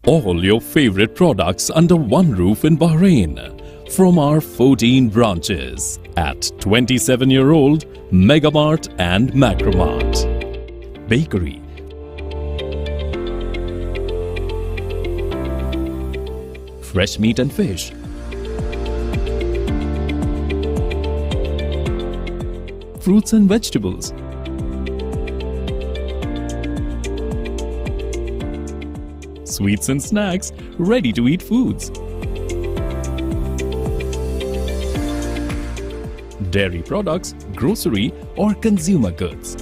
All your favorite products under one roof in Bahrain from our 14 branches at 27-year-old Megamart and Macromart. Bakery, fresh meat and fish, fruits and vegetables, sweets and snacks, ready-to-eat foods, dairy products, grocery or consumer goods.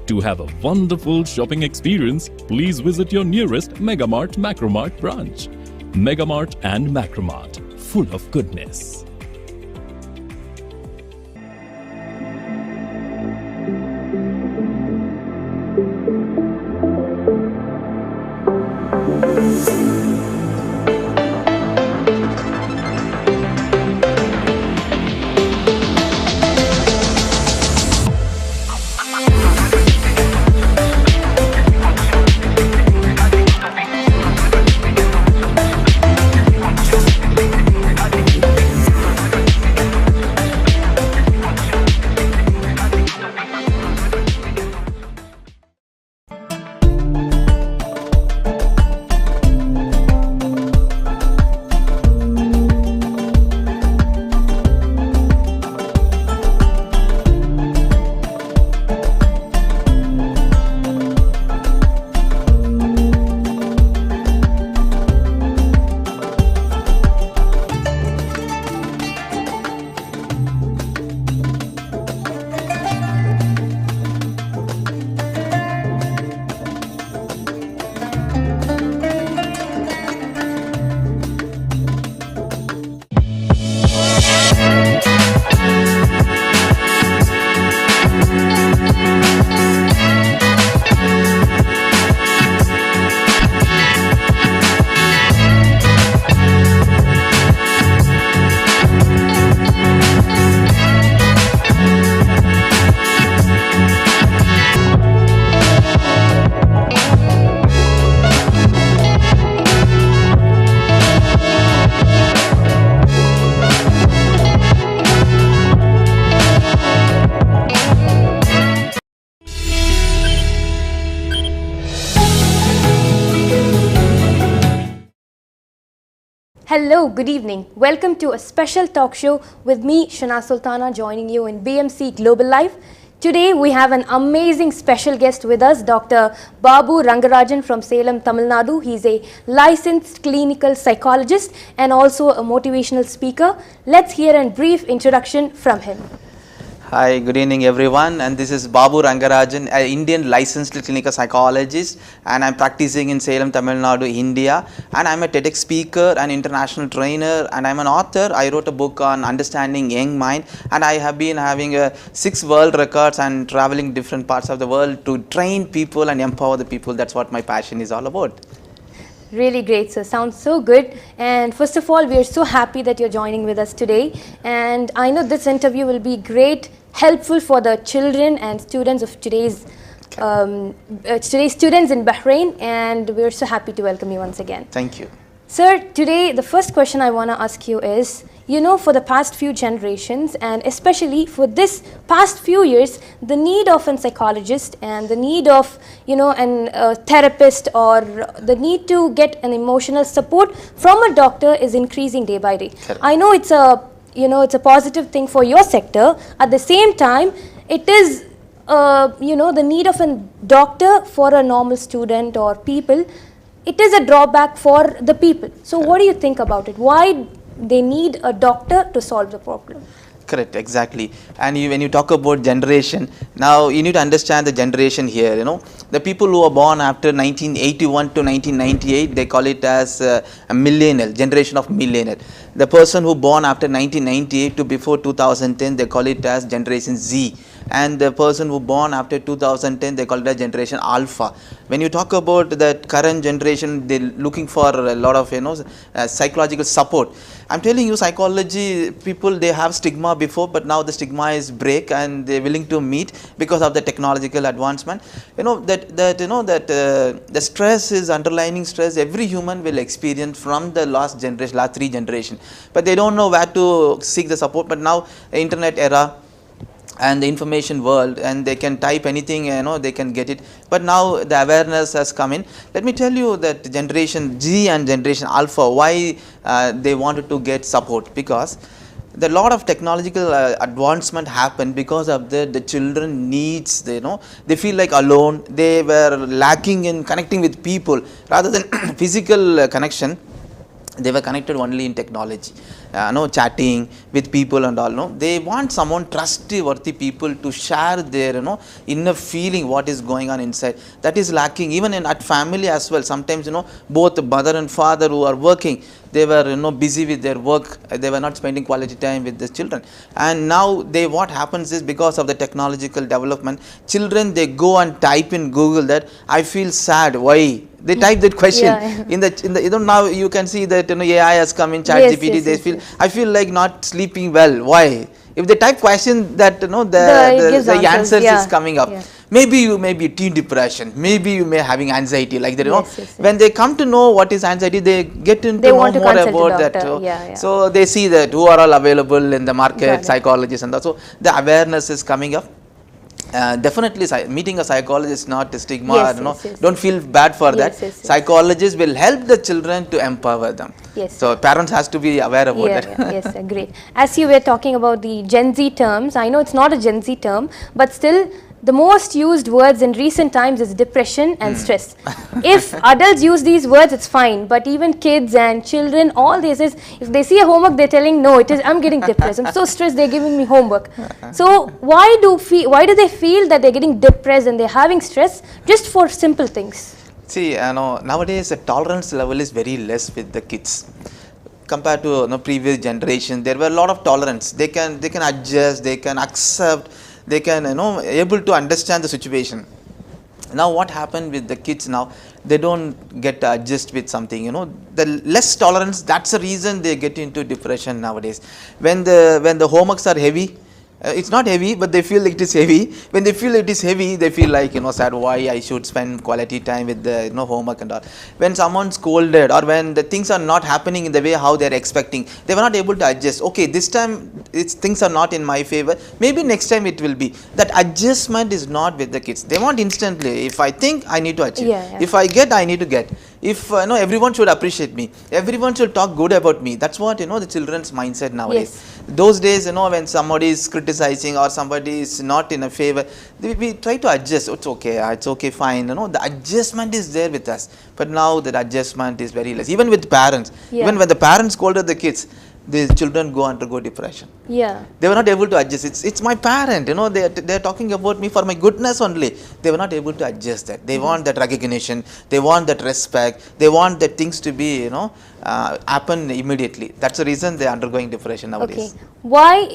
To have a wonderful shopping experience, please visit your nearest Megamart Macromart branch. Megamart and Macromart, full of goodness. Hello, good evening. Welcome to a special talk show with me, Shana Sultana, joining you in BMC Global Life. Today we have an amazing special guest with us, Dr. Babu Rangarajan from Salem, Tamil Nadu. He's a licensed clinical psychologist and also a motivational speaker. Let's hear a brief introduction from him. Hi, good evening everyone, and this is Babu Rangarajan, an Indian licensed clinical psychologist, and I'm practicing in Salem, Tamil Nadu, India, and I'm a TEDx speaker and international trainer, and I'm an author. I wrote a book on understanding young mind, and I have been having 6 world records and traveling different parts of the world to train people and empower the people. That's what my passion is all about. Really great, sir. Sounds so good. And first of all, we are so happy that you're joining with us today. And I know this interview will be great, helpful for the children and students of today's students in Bahrain. And we're so happy to welcome you once again. Thank you. Sir, today the first question I want to ask you is, you know, for the past few generations and especially for this past few years, the need of a psychologist and the need of, you know, a therapist or the need to get an emotional support from a doctor is increasing day by day. Correct. I know it's a positive thing for your sector. At the same time, it is, the need of a doctor for a normal student or people. It is a drawback for the people. So what do you think about it? Why they need a doctor to solve the problem? Correct, exactly. And when you talk about generation, now you need to understand the generation here. You know, the people who are born after 1981 to 1998, they call it as a millennial, generation of millennial. The person who born after 1998 to before 2010, they call it as generation Z. and the person who born after 2010, they call it a generation alpha. When you talk about that current generation, they're looking for a lot of psychological support. I'm telling you, psychology people, they have stigma before, but now the stigma is break and they're willing to meet because of the technological advancement. The stress is underlying stress every human will experience from the last 3 generation, but they don't know where to seek the support. But now the internet era and the information world, and they can type anything, they can get it. But now the awareness has come in. Let me tell you that generation G and generation alpha, why they wanted to get support, because the lot of technological advancement happened because of the children needs. They feel like alone, they were lacking in connecting with people rather than physical connection. They were connected only in technology, chatting with people and all. They want someone trustworthy people to share their inner feeling, what is going on inside. That is lacking even at family as well. Sometimes both mother and father who are working, they were busy with their work. They were not spending quality time with the children. And now what happens is, because of the technological development, children, they go and type in Google that I feel sad. Why? They type that question. In the now you can see that AI has come in chat GPT. They feel I feel like not sleeping well. Why? If they type question, that the answers is coming up. Maybe you may be teen depression, maybe you may having anxiety, like that. When they come to know what is anxiety, they get into know more about that. So they see that who are all available in the market, psychologists, and also the awareness is coming up. Definitely meeting a psychologist is not a stigma. Don't feel bad for that. Psychologists will help the children to empower them. So parents has to be aware about that. Yes, great. As you were talking about the Gen Z terms, I know it's not a Gen Z term, but still the most used words in recent times is depression and stress. If adults use these words, it's fine, but even kids and children, all this is, if they see a homework, they're telling, no, I'm getting depressed, I'm so stressed, they're giving me homework. So why do they feel that they're getting depressed and they're having stress just for simple things? See, nowadays the tolerance level is very less with the kids compared to previous generation. There were a lot of tolerance. They can adjust, they can accept, they can able to understand the situation. Now what happened with the kids now, they don't get to adjust with something, the less tolerance. That's the reason they get into depression nowadays. When the homeworks are heavy, it's not heavy, but they feel like it is heavy. When they feel it is heavy, they feel like sad. Why I should spend quality time with the homework and all. When someone's scolded, or when the things are not happening in the way how they're expecting, they were not able to adjust. Okay, this time things are not in my favor. Maybe next time it will be. That adjustment is not with the kids. They want instantly. If I think, I need to achieve. If I get, I need to get. If everyone should appreciate me, everyone should talk good about me. That's what the children's mindset nowadays. Those days, when somebody is criticizing or somebody is not in a favor, we try to adjust. It's okay, fine. The adjustment is there with us. But now that adjustment is very less. Even with parents, even when the parents scolded the kids, the children go undergo depression. They were not able to adjust. It's my parent, they're talking about me for my goodness only. They were not able to adjust that. They want that recognition, they want that respect, they want that things to be, happen immediately. That's the reason they're undergoing depression nowadays. Okay. Why,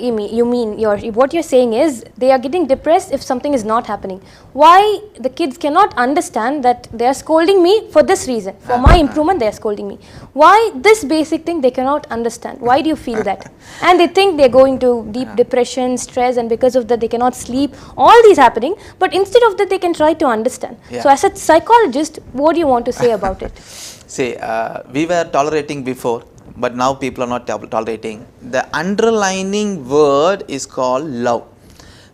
what you're saying is they are getting depressed if something is not happening. Why the kids cannot understand that they are scolding me for this reason, for my improvement they are scolding me. Why this basic thing they cannot understand? Why do you feel that? And they think they're going to deep depression, stress, and because of that they cannot sleep. All these happening, but instead of that they can try to understand. So as a psychologist, what do you want to say about it? See, we were tolerating before, but now people are not tolerating. The underlining word is called love.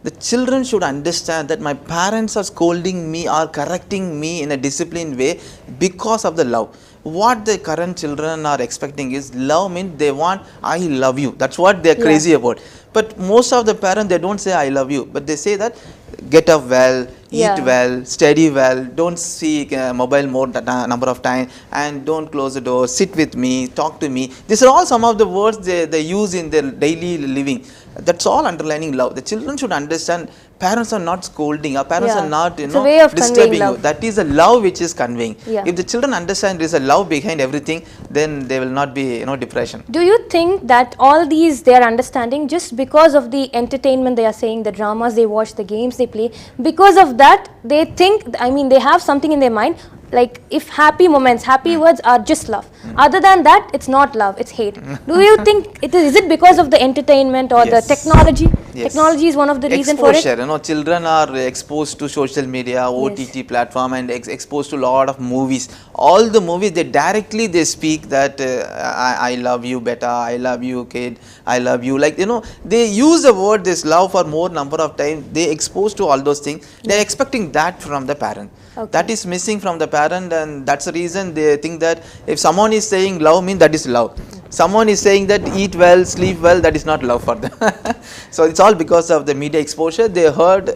The children should understand that my parents are scolding me or correcting me in a disciplined way because of the love. What the current children are expecting is love means they want I love you. That's what they are crazy about. But most of the parents, they don't say I love you, but they say that get up well, eat well, study well, don't see mobile more number of times, and don't close the door, sit with me, talk to me. These are all some of the words they use in their daily living. That's all underlining love. The children should understand Parents are not scolding, our parents Yeah. are not, It's a way of conveying disturbing you. love. That is a love which is conveying. Yeah. If the children understand there is a love behind everything, then there will not be, depression. Do you think that all these they are understanding just because of the entertainment they are saying, the dramas they watch, the games they play, because of that they think, I mean, they have something in their mind, like if happy moments, happy words are just love. Other than that, it's not love, it's hate. Do you think is it because of the entertainment or the Yes. technology? Yes. Technology is one of the reason for Exposure, it. children are exposed to social media, OTT platform, and exposed to a lot of movies. All the movies, they speak that I love you better, I love you kid, I love you. Like, they use the word this love for more number of times. They exposed to all those things. They're expecting that from the parent. Okay. That is missing from the parent, and that's the reason they think that if someone is saying love means that is love. Someone is saying that eat well, sleep well, that is not love for them. So it's all because of the media exposure. They heard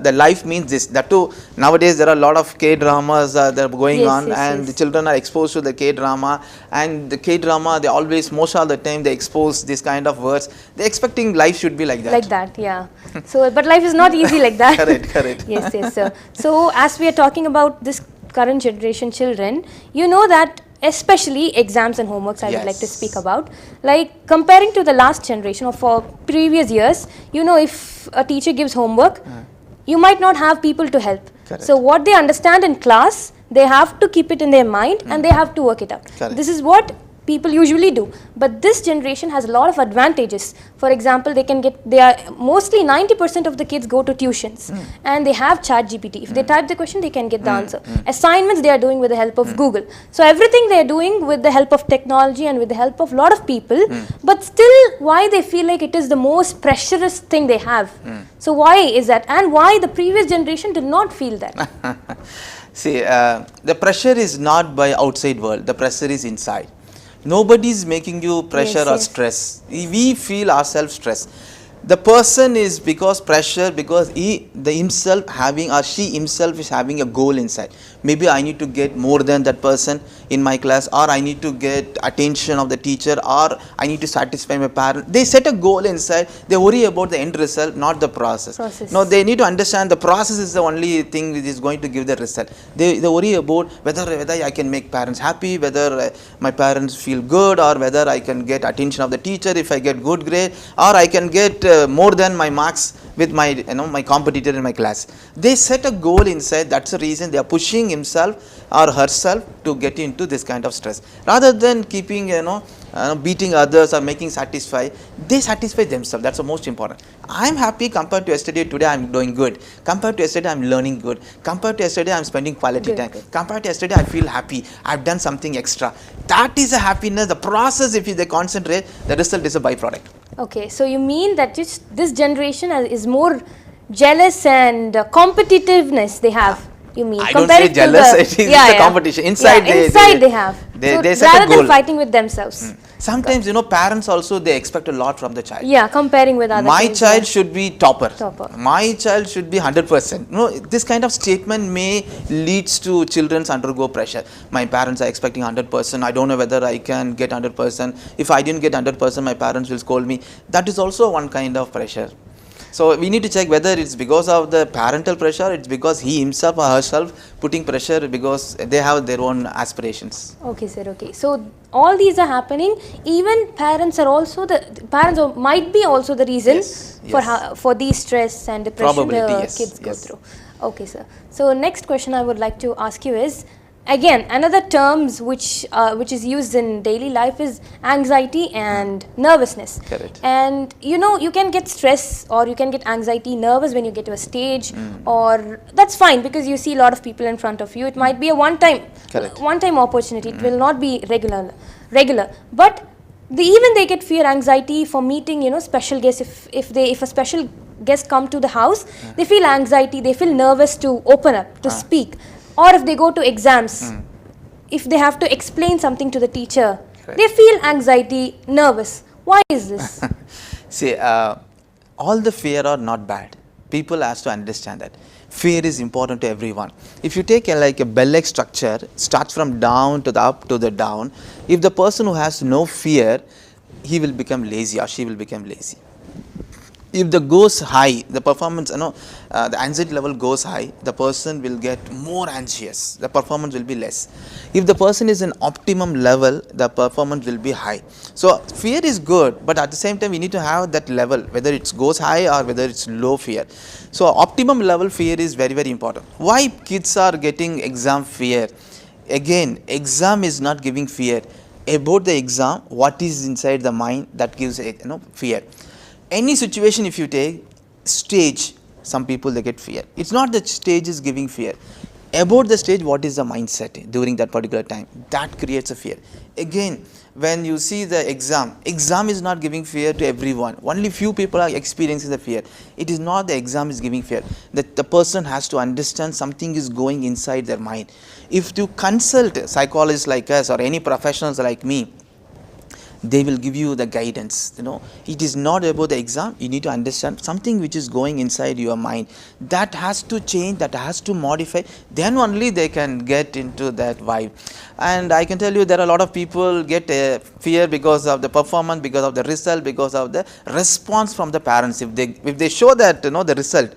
the life means this. That too, nowadays there are a lot of K-dramas that are going Yes, on, yes, and yes. the children are exposed to the K-drama, and the K-drama, they always, most of the time, they expose this kind of words. They're expecting life should be like that. Like that, yeah. So, but life is not easy like that. Correct. Yes, yes, sir. So, as we are talking about this current generation children, you know that especially exams and homeworks I would like to Yes. speak about. Like comparing to the last generation or for previous years, if a teacher gives homework, you might not have people to help. Correct. So, what they understand in class, they have to keep it in their mind and they have to work it out. Correct. This is what people usually do, but this generation has a lot of advantages. For example, they are mostly 90% of the kids go to tuitions and they have ChatGPT. If they type the question, they can get the answer. Assignments they are doing with the help of Google. So everything they are doing with the help of technology and with the help of a lot of people, but still why they feel like it is the most pressurous thing they have. So why is that, and why the previous generation did not feel that? See, the pressure is not by outside world, the pressure is inside. Nobody is making you pressure Yes, or yes. stress. We feel ourselves stress. The person is because pressure, because himself having or she himself is having a goal inside. Maybe I need to get more than that person in my class, or I need to get attention of the teacher, or I need to satisfy my parent. They set a goal inside. They worry about the end result, not the process. No, they need to understand the process is the only thing which is going to give the result. They worry about whether I can make parents happy, whether my parents feel good, or whether I can get attention of the teacher if I get good grade, or I can get more than my marks with my my competitor in my class. They set a goal inside. That's the reason they are pushing himself or herself to get into this kind of stress, rather than keeping beating others or making satisfy. They satisfy themselves. That's the most important. I'm happy compared to yesterday. Today I'm doing good. Compared to yesterday I'm learning good. Compared to yesterday I'm spending quality time. Compared to yesterday I feel happy. I've done something extra. That is a happiness. The process, if they concentrate, the result is a byproduct. Okay, so you mean that just this generation is more jealous and competitiveness they have. You mean? I don't say jealous. It is a competition. Inside, they have. They So set a rather goal. than fighting with themselves. Sometimes parents also, they expect a lot from the child. Yeah, comparing with other My kids, child should be topper. My child should be 100%. This kind of statement may leads to children's undergo pressure. My parents are expecting 100%. I don't know whether I can get 100%. If I didn't get 100%, my parents will scold me. That is also one kind of pressure. So we need to check whether it's because of the parental pressure, it's because he himself or herself putting pressure because they have their own aspirations. Okay, sir. Okay. So all these are happening. Even parents might be also the reason for these stress and depression the kids go through. Okay, sir. So next question I would like to ask you is, again, another terms which is used in daily life is anxiety and nervousness. Correct. And you can get stress or you can get anxiety, nervous when you get to a stage, or that's fine because you see a lot of people in front of you. It might be a one-time opportunity. It will not be regular. But they get fear, anxiety for meeting special guests. If a special guest come to the house, they feel anxiety. They feel nervous to open up, to speak. Or if they go to exams, if they have to explain something to the teacher, they feel anxiety, nervous. Why is this? See, all the fear are not bad. People have to understand that. Fear is important to everyone. If you take a bell-like structure, starts from down to the up to the down, if the person who has no fear, he will become lazy or she will become lazy. If the goes high, the performance, the anxiety level goes high, the person will get more anxious, the performance will be less. If the person is in optimum level, the performance will be high. So fear is good, but at the same time we need to have that level, whether it goes high or whether it's low fear. So optimum level fear is very, very important. Why kids are getting exam fear? Again, exam is not giving fear. About the exam, what is inside the mind, that gives fear. Any situation, if you take stage, some people they get fear. It's not that stage is giving fear. About the stage, what is the mindset during that particular time, that creates a fear. Again, when you see the exam is not giving fear to everyone. Only few people are experiencing the fear. It is not the exam is giving fear. That the person has to understand something is going inside their mind. If you consult psychologists like us or any professionals like me, they will give you the guidance. It is not about the exam. You need to understand something which is going inside your mind, that has to change, that has to modify, then only they can get into that vibe. And I can tell you, there are a lot of people get fear because of the performance, because of the result, because of the response from the parents. If they show that the result,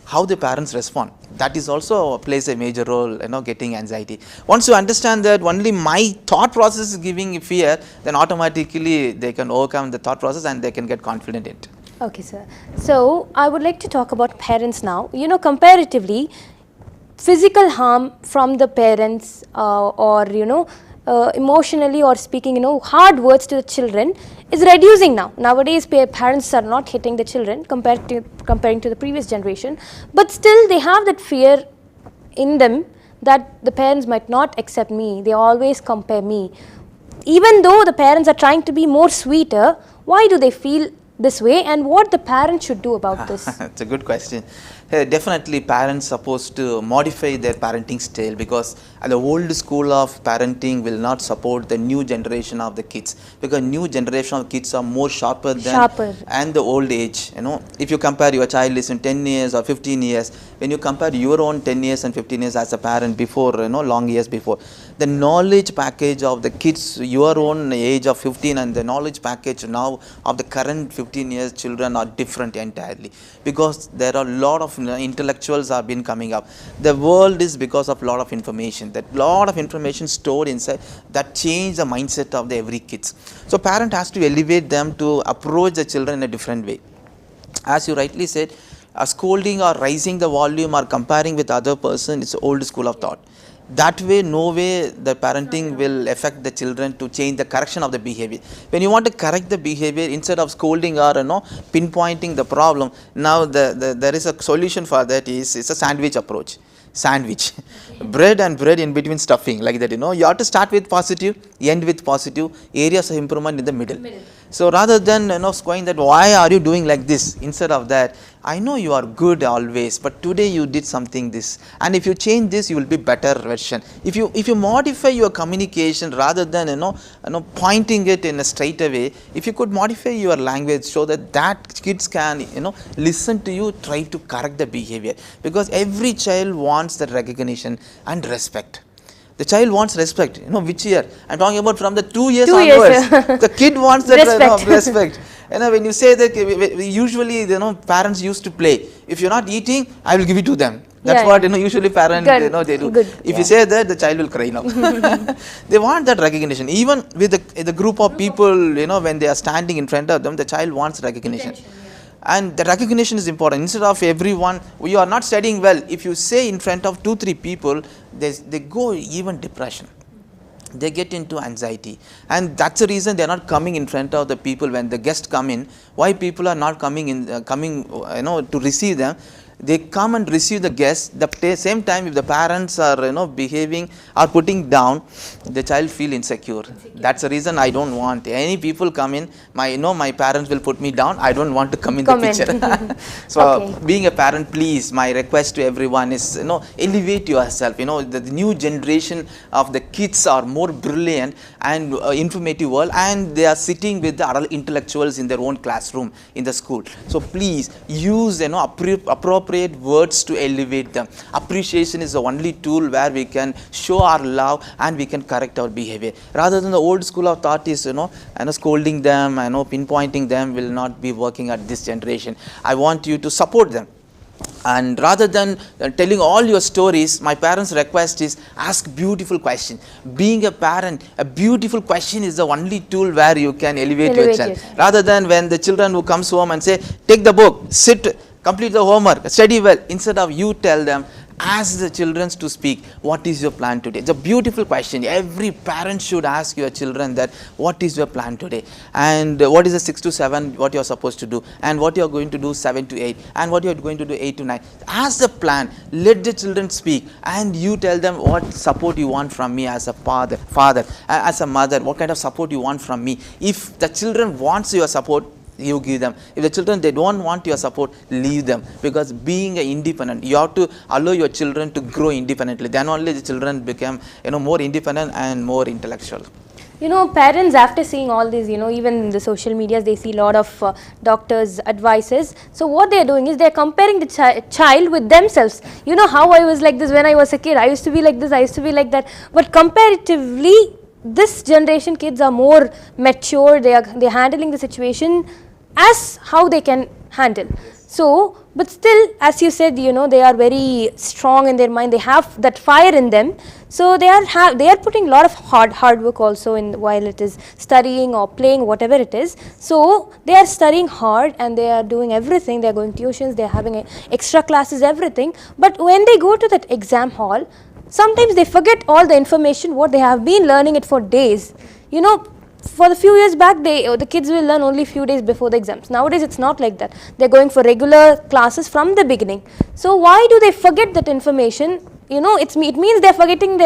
how the parents respond, that is also plays a major role, getting anxiety. Once you understand that only my thought process is giving fear, then automatically they can overcome the thought process and they can get confident in it. Okay, sir. So I would like to talk about parents now. Comparatively, physical harm from the parents or emotionally or speaking, hard words to the children is reducing now. Nowadays, parents are not hitting the children comparing to the previous generation, but still they have that fear in them that the parents might not accept me. They always compare me. Even though the parents are trying to be more sweeter, why do they feel this way, and what the parents should do about this? It's a good question. Definitely parents supposed to modify their parenting style, because the old school of parenting will not support the new generation of the kids, because new generation of kids are more sharper and the old age. If you compare your child is in 10 years or 15 years, when you compare your own 10 years and 15 years as a parent before, long years before, the knowledge package of the kids your own age of 15 and the knowledge package now of the current 15 years children are different entirely, because there are a lot of intellectuals have been coming up. The world is because of lot of information, that lot of information stored inside that change the mindset of the every kids. So parent has to elevate them to approach the children in a different way. As you rightly said, scolding or raising the volume or comparing with other person is old school of thought. That way, no way the parenting will affect the children to change the correction of the behavior. When you want to correct the behavior, instead of scolding or pinpointing the problem, now there is a solution for that. It's a sandwich approach. Sandwich, bread and bread in between stuffing, like that. You have to start with positive, end with positive, areas of improvement in the middle. So rather than going that why are you doing like this, instead of that, I know you are good always, but today you did something this, and if you change this, you will be better version. If you modify your communication rather than pointing it in a straight away, if you could modify your language so that kids can listen to you, try to correct the behavior, because every child wants that recognition and respect. The child wants respect. Which year? I'm talking about from the 2 years onwards. The kid wants that respect. When you say that, usually parents used to play. If you're not eating, I will give it to them. That's what usually parents they do. If you say that, the child will cry now. They want that recognition. Even with the group of people, when they are standing in front of them, the child wants recognition. And the recognition is important. Instead of everyone, you are not studying well, if you say in front of 2-3 people, they go even depression. They get into anxiety, and that's the reason they are not coming in front of the people when the guests come in. Why people are not coming to receive them? They come and receive the guests. The same time, if the parents are behaving or putting down, the child feel insecure. That's the reason I don't want any people come in. My parents will put me down. I don't want to come in the picture. So being a parent, please, my request to everyone is elevate yourself. The new generation of the kids are more brilliant and informative world, and they are sitting with the adult intellectuals in their own classroom in the school. So please use appropriate appropriate words to elevate them. Appreciation is the only tool where we can show our love and we can correct our behavior. Rather than the old school of thought is, scolding them, pinpointing them will not be working at this generation. I want you to support them. And rather than telling all your stories, my parents' request is ask beautiful questions. Being a parent, a beautiful question is the only tool where you can elevate your child. Rather than when the children who comes home and say, take the book, sit, complete the homework, study well. Instead of you tell them, ask the children to speak, what is your plan today? It's a beautiful question. Every parent should ask your children that, what is your plan today? And what is the 6 to 7, what you are supposed to do? And what you are going to do 7 to 8? And what you are going to do 8 to 9? Ask the plan, let the children speak, and you tell them what support you want from me as a father, as a mother, what kind of support you want from me. If the children wants your support, you give them. If the children, they don't want your support, leave them. Because being independent, you have to allow your children to grow independently. Then only the children become more independent and more intellectual. Parents, after seeing all this, even in the social medias, they see a lot of doctors' advices. So what they are doing is they are comparing the child with themselves. How I was like this when I was a kid. I used to be like this, I used to be like that. But comparatively, this generation kids are more mature. They're handling the situation as how they can handle. So, but still, as you said, they are very strong in their mind. They have that fire in them. So they are putting a lot of hard work also in while it is studying or playing, whatever it is. So they are studying hard and they are doing everything. They are going tuitions. They are having extra classes, everything. But when they go to that exam hall, sometimes they forget all the information what they have been learning it for days. For the few years back, the kids will learn only few days before the exams. Nowadays, it's not like that. They're going for regular classes from the beginning. So why do they forget that information? It means they're forgetting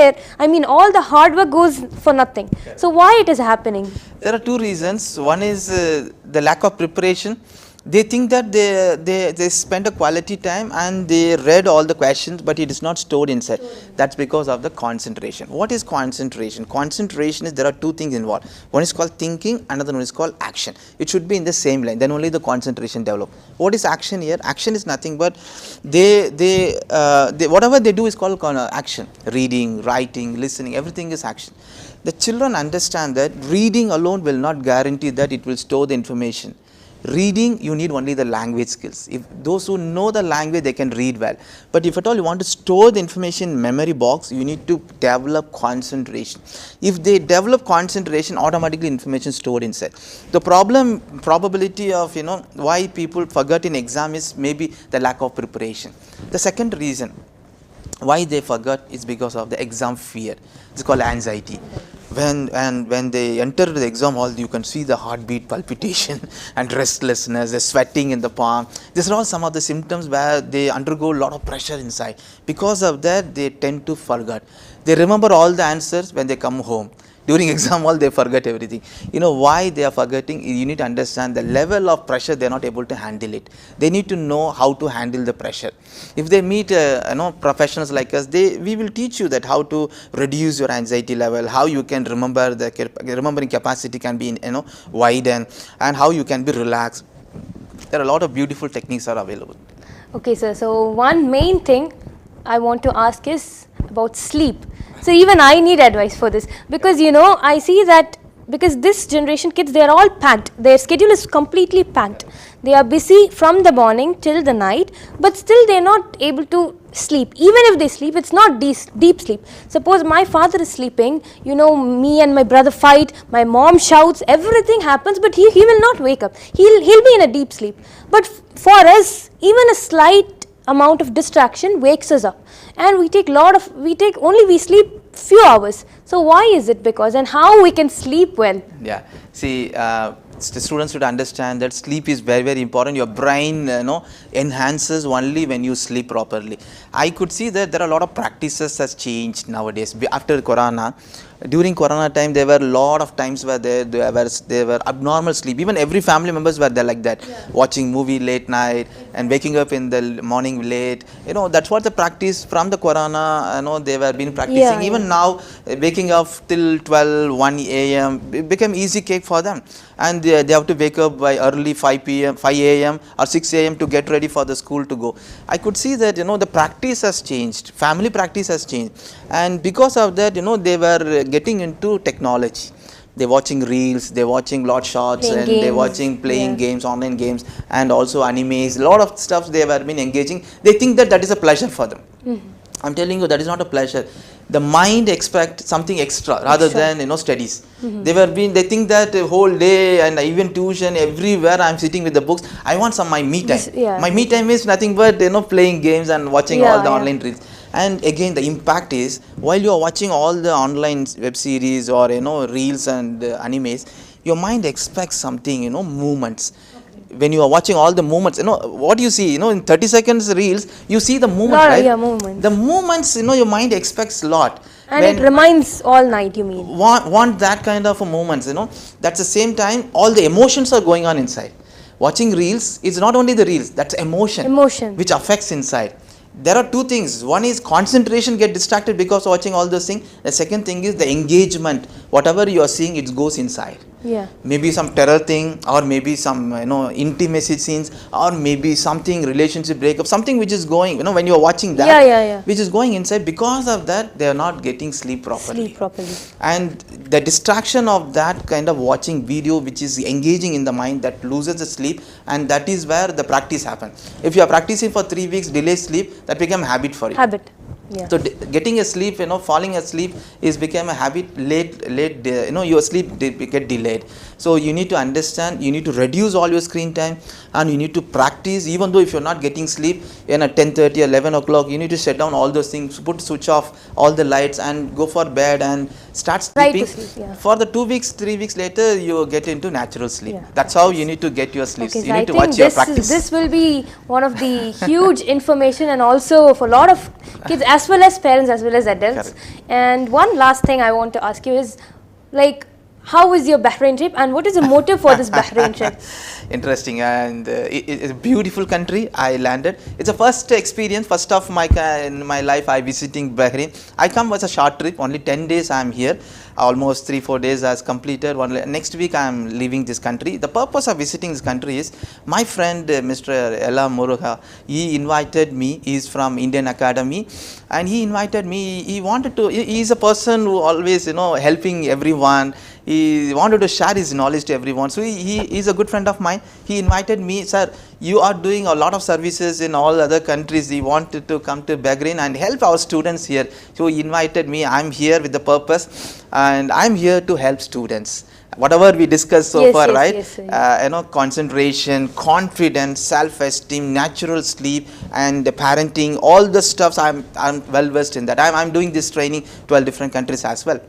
all the hard work goes for nothing. So why it is happening? There are two reasons. One is the lack of preparation. They think that they spend a quality time and they read all the questions, but it is not stored inside. That's because of the concentration. What is concentration? Concentration is, there are two things involved. One is called thinking, another one is called action. It should be in the same line, then only the concentration develop. What is action here? Action is nothing but whatever they do is called action. Reading, writing, listening, everything is action. The children understand that reading alone will not guarantee that it will store the information. Reading, you need only the language skills. If those who know the language, they can read well. But if at all you want to store the information in memory box, you need to develop concentration. If they develop concentration, automatically information stored inside. The probability of why people forget in exam is maybe the lack of preparation. The second reason why they forget is because of the exam fear. It's called anxiety. When they enter the exam hall, you can see the heartbeat palpitation and restlessness, the sweating in the palm. These are all some of the symptoms where they undergo a lot of pressure inside. Because of that, they tend to forget. They remember all the answers when they come home. During exam hall, they forget everything. Why they are forgetting? You need to understand the level of pressure, they are not able to handle it. They need to know how to handle the pressure. If they meet professionals like us, we will teach you that how to reduce your anxiety level, how you can remember, the remembering capacity can be widened, and how you can be relaxed. There are a lot of beautiful techniques are available. Okay, sir. So one main thing I want to ask is about sleep. So even I need advice for this, because I see that because this generation kids, they are all packed. Their schedule is completely packed. They are busy from the morning till the night, but still they are not able to sleep. Even if they sleep, it's not deep sleep. Suppose my father is sleeping, me and my brother fight, my mom shouts, everything happens, but he will not wake up. He'll be in a deep sleep. But for us, even a slight amount of distraction wakes us up, and we sleep few hours. So why is it? Because, and how we can sleep well? Yeah, see, the students should understand that sleep is very, very important. Your brain enhances only when you sleep properly. I could see that there are a lot of practices has changed nowadays after Corona. during Corona time, there were a lot of times where there were abnormal sleep. Even every family members were there like that, watching movie late night and waking up in the morning late. That's what the practice from the Corona. They were been practicing. Even now, waking up till 12, 1 a.m. it became easy cake for them, and they have to wake up by early 5 a.m. or 6 a.m. to get ready for the school to go. I could see that the practice has changed, family practice has changed, and because of that they were getting into technology. They're watching reels, they're watching lot shots, and they're watching playing games, online games, and also animes. A lot of stuff they have been engaging. They think that is a pleasure for them. I'm telling you, that is not a pleasure. The mind expects something extra rather than studies. They think that the whole day and even tuition, everywhere I'm sitting with the books. I want my me time. My me time is nothing but playing games and watching all the online reels. And again, the impact is, while you are watching all the online web series or reels and animes, your mind expects something, movements. When you are watching all the movements, what you see, in 30 seconds reels, you see the movements, right? Movements. The movements, your mind expects a lot. And it reminds all night, you mean? Want that kind of movements, That's the same time, all the emotions are going on inside. Watching reels, it's not only the reels, that's emotion. Which affects inside. There are two things. One is concentration, get distracted because of watching all those things. The second thing is the engagement. Whatever you are seeing, it goes inside. Maybe some terror thing, or maybe some intimacy scenes, or maybe something relationship breakup, something which is going when you are watching that, which is going inside. Because of that, they are not getting sleep properly. And the distraction of that kind of watching video, which is engaging in the mind, that loses the sleep, and that is where the practice happens. If you are practicing for 3 weeks, delay sleep, that become habit for you. So getting a sleep, falling asleep is become a habit. Late, your sleep get delayed. So you need to understand, you need to reduce all your screen time, and you need to practice. Even though if you're not getting sleep, at 10:30, 11 o'clock, you need to shut down all those things, switch off all the lights, and go for bed and start sleeping. For the 2 weeks, 3 weeks later, you get into natural sleep. That's how you need to get your sleep. Okay, you need to watch your practice. This will be one of the huge information, and also for a lot of kids as well as parents as well as adults. And one last thing I want to ask you is, how was your Bahrain trip, and what is the motive for this Bahrain trip? Interesting, and it's a beautiful country. I landed. It's the first experience, first of in my life I visiting Bahrain. I come as a short trip, only 10 days I am here. Almost 3-4 days has completed. Next week I am leaving this country. The purpose of visiting this country is, my friend Mr. Ella Muruga, he invited me. He is from Indian Academy, and he invited me. He wanted to. He is a person who always helping everyone. He wanted to share his knowledge to everyone. So he is a good friend of mine. He invited me, sir, you are doing a lot of services in all other countries. He wanted to come to Bahrain and help our students here. So he invited me. I'm here with the purpose, and I'm here to help students. Whatever we discussed so far, right? Concentration, confidence, self-esteem, natural sleep, and parenting, all the stuffs, I'm well versed in that. I'm doing this training 12 different countries as well.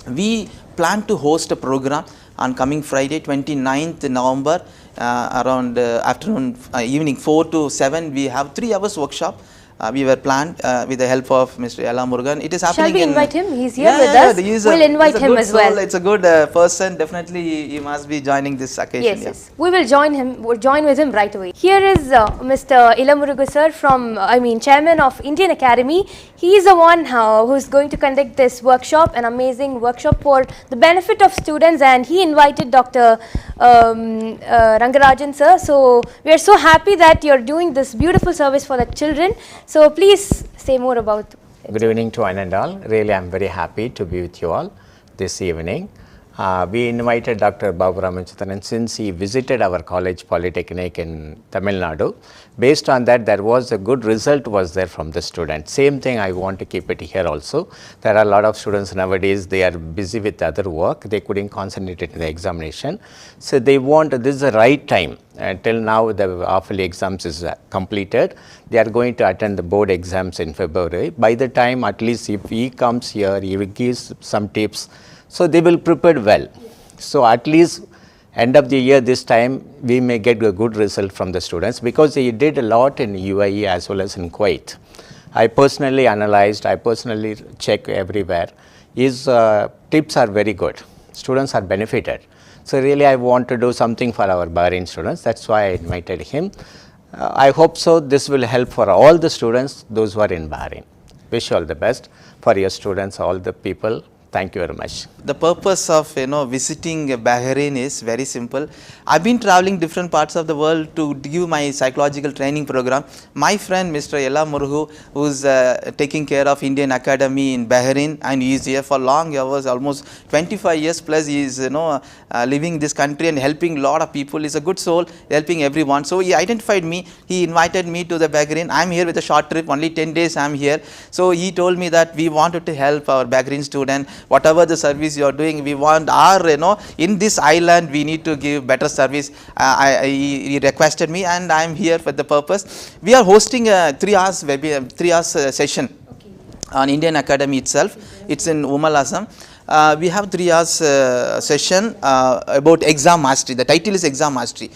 We plan to host a program on coming Friday, 29th November, around evening 4 to 7. We have 3 hours workshop. We were planned with the help of Mr. Ella Murugan. It is happening. Shall we invite him? He's here with us. We'll invite him as well. It's a good person. Definitely, he must be joining this occasion. Yes. We will join him. We'll join with him right away. Here is Mr. Ella Murugan sir from, Chairman of Indian Academy. He is the one who's going to conduct this workshop, an amazing workshop for the benefit of students, and he invited Dr. Rangarajan sir. So we are so happy that you're doing this beautiful service for the children. So please say more about it. Good evening to one and all. Really, I'm very happy to be with you all this evening. We invited Dr. Babu Rangarajan since he visited our college Polytechnic in Tamil Nadu. Based on that, there was a good result was there from the students. Same thing, I want to keep it here also. There are a lot of students nowadays, they are busy with other work. They couldn't concentrate in the examination. So they want, this is the right time. Till now, the half-yearly exams is completed. They are going to attend the board exams in February. By the time, at least if he comes here, he will give some tips. So they will prepare well. So at least end of the year this time, we may get a good result from the students, because he did a lot in UAE as well as in Kuwait. I personally analyzed, I personally check everywhere. His tips are very good. Students are benefited. So really I want to do something for our Bahrain students. That's why I invited him. I hope so this will help for all the students, those who are in Bahrain. Wish you all the best for your students, all the people. Thank you very much. The purpose of visiting Bahrain is very simple. I've been traveling different parts of the world to give my psychological training program. My friend Mr. Ella Murhu, who's taking care of Indian Academy in Bahrain, and he is here for long hours, almost 25 years plus. He is living in this country and helping a lot of people. He's a good soul, helping everyone. So he identified me. He invited me to the Bahrain. I'm here with a short trip, only 10 days I'm here. So he told me that we wanted to help our Bahrain student. Whatever the service you are doing, we want our, in this island, we need to give better service. He requested me, and I am here for the purpose. We are hosting a 3 hours session on Indian Academy itself. It's in Umal Assam. We have 3 hours session about exam mastery. The title is exam mastery.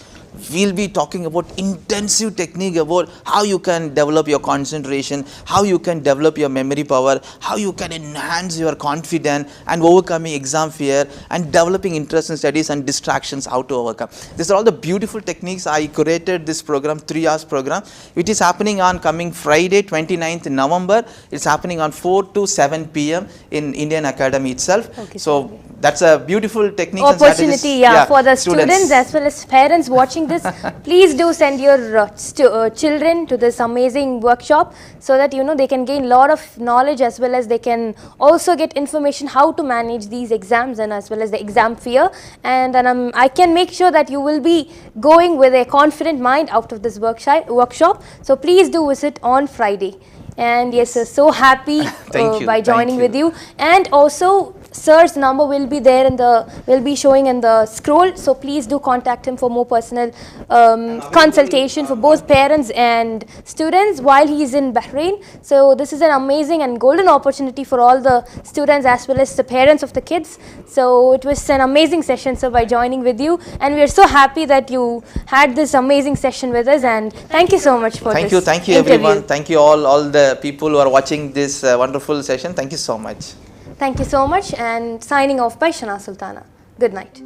We'll be talking about intensive technique about how you can develop your concentration, how you can develop your memory power, how you can enhance your confidence and overcoming exam fear, and developing interest in studies and distractions, how to overcome. These are all the beautiful techniques. I curated this program, 3 hours program. It is happening on coming Friday, 29th November. It's happening on 4 to 7 p.m. in Indian Academy itself. Okay, so that's a beautiful technique opportunity, for the students as well as parents watching this. Please do send your children to this amazing workshop, so that they can gain a lot of knowledge, as well as they can also get information how to manage these exams, and as well as the exam fear. And I can make sure that you will be going with a confident mind out of this workshop. So please do visit on Friday. And yes, sir, so happy by joining with you. And also sir's number will be there will be showing in the scroll, so please do contact him for more personal consultation for both parents and students while he is in Bahrain. So this is an amazing and golden opportunity for all the students as well as the parents of the kids. So it was an amazing session, sir, by joining with you, and we are so happy that you had this amazing session with us, and thank you so much for thank this you everyone. Thank you all the people who are watching this wonderful session. Thank you so much. Thank you so much, and signing off by Shana Sultana. Good night.